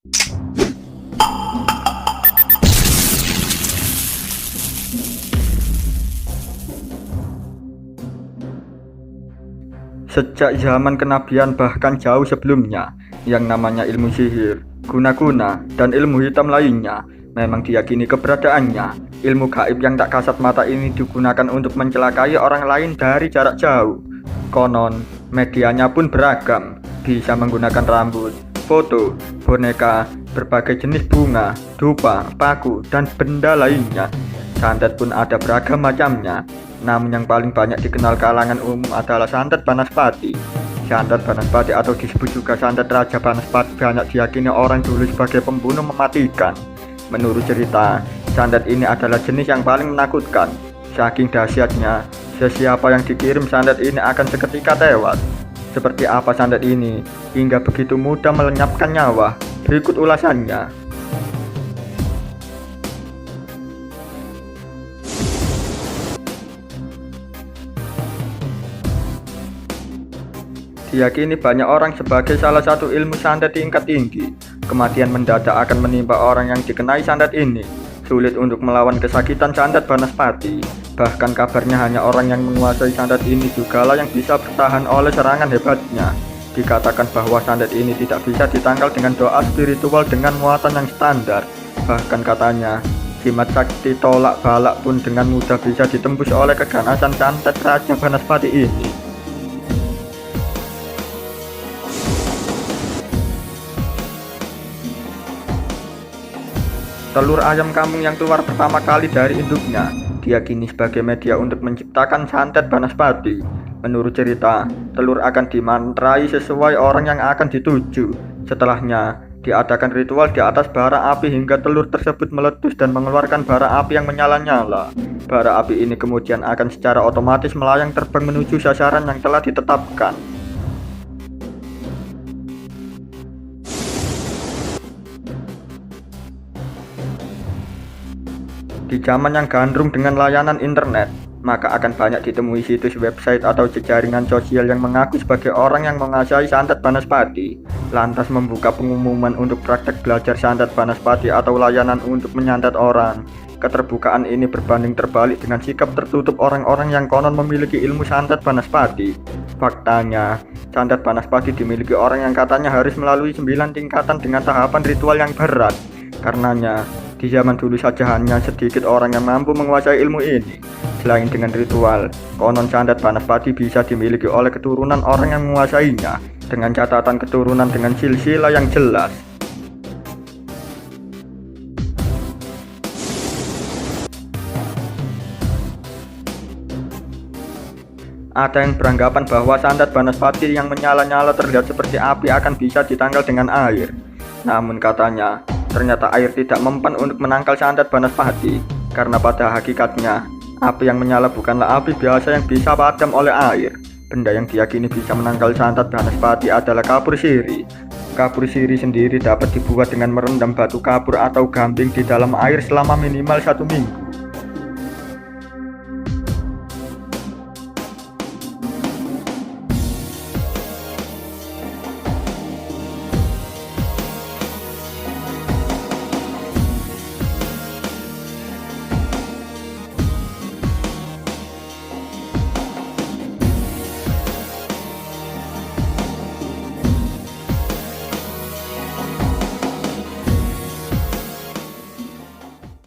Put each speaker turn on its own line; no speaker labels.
Sejak zaman kenabian bahkan jauh sebelumnya, yang namanya ilmu sihir, guna-guna, dan ilmu hitam lainnya memang diyakini keberadaannya. Ilmu gaib yang tak kasat mata ini digunakan untuk mencelakai orang lain dari jarak jauh. Konon, medianya pun beragam, bisa menggunakan rambut, foto, boneka, berbagai jenis bunga, dupa, paku, dan benda lainnya. Santet pun ada beragam macamnya. Namun yang paling banyak dikenal kalangan umum adalah santet Banaspati. Santet Banaspati atau disebut juga santet Raja Banaspati banyak diyakini orang dulu sebagai pembunuh mematikan. Menurut cerita, santet ini adalah jenis yang paling menakutkan. Saking dahsyatnya, sesiapa yang dikirim santet ini akan seketika tewas. Seperti apa santet ini hingga begitu mudah melenyapkan nyawa? Berikut ulasannya. Diyakini banyak orang sebagai salah satu ilmu santet tingkat tinggi. Kematian mendadak akan menimpa orang yang dikenai santet ini. Sulit untuk melawan kesakitan santet Banaspati. Bahkan kabarnya hanya orang yang menguasai santet ini jugalah yang bisa bertahan oleh serangan hebatnya. Dikatakan bahwa santet ini tidak bisa ditangkal dengan doa spiritual dengan muatan yang standar. Bahkan katanya, jimat sakti tolak balak pun dengan mudah bisa ditembus oleh keganasan santet Raja Banaspati ini. Telur ayam kampung yang keluar pertama kali dari induknya diyakini sebagai media untuk menciptakan santet Banaspati. Menurut cerita, telur akan dimantrai sesuai orang yang akan dituju. Setelahnya, diadakan ritual di atas bara api hingga telur tersebut meletus dan mengeluarkan bara api yang menyala-nyala. Bara api ini kemudian akan secara otomatis melayang terbang menuju sasaran yang telah ditetapkan. Di zaman yang gandrung dengan layanan internet, maka akan banyak ditemui situs website atau jejaringan sosial yang mengaku sebagai orang yang menguasai santet Banaspati, lantas membuka pengumuman untuk praktek belajar santet Banaspati atau layanan untuk menyantet orang. Keterbukaan ini berbanding terbalik dengan sikap tertutup orang-orang yang konon memiliki ilmu santet Banaspati. Faktanya, santet Banaspati dimiliki orang yang katanya harus melalui 9 tingkatan dengan tahapan ritual yang berat. Karenanya, di zaman dulu saja hanya sedikit orang yang mampu menguasai ilmu ini. Selain dengan ritual, konon santet Banaspati bisa dimiliki oleh keturunan orang yang menguasainya, dengan catatan keturunan dengan silsilah yang jelas. Ada yang beranggapan bahwa santet Banaspati yang menyala-nyala terlihat seperti api akan bisa ditangkal dengan air. Namun katanya, ternyata air tidak mempan untuk menangkal santet Banaspati, karena pada hakikatnya, api yang menyala bukanlah api biasa yang bisa padam oleh air. Benda yang diyakini bisa menangkal santet Banaspati adalah kapur siri. Kapur siri sendiri dapat dibuat dengan merendam batu kapur atau gamping di dalam air selama minimal 1 minggu.